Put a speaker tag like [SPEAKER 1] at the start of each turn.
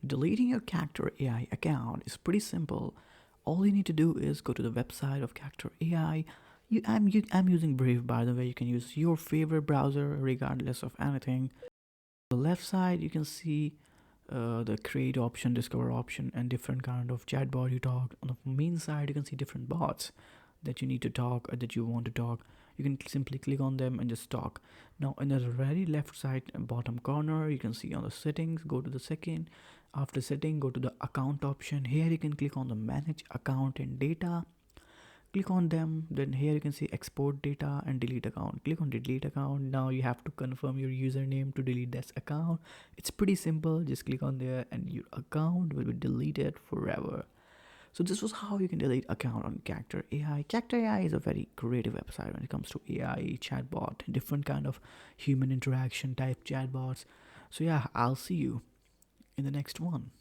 [SPEAKER 1] Deleting your Character AI account is pretty simple. All you need to do is go to the website of Character AI. I'm using Brave, by the way. You can use your favorite browser regardless of anything. On the left side, you can see the create option, discover option, and different kind of chatbot you talk. On the main side, you can see different bots that you need to talk or that you want to talk. You can simply click on them and just talk. Now in the very left side bottom corner, you can see on the settings, go to the second. After setting, go to the account option. Here you can click on the manage account and data. Click on them. Then here you can see export data and delete account. Click on delete account. Now you have to confirm your username to delete this account. It's pretty simple. Just click on there and your account will be deleted forever. So this was how you can delete account on Character AI. Character AI is a very creative website when it comes to AI, chatbot, different kind of human interaction type chatbots. So yeah, I'll see you in the next one.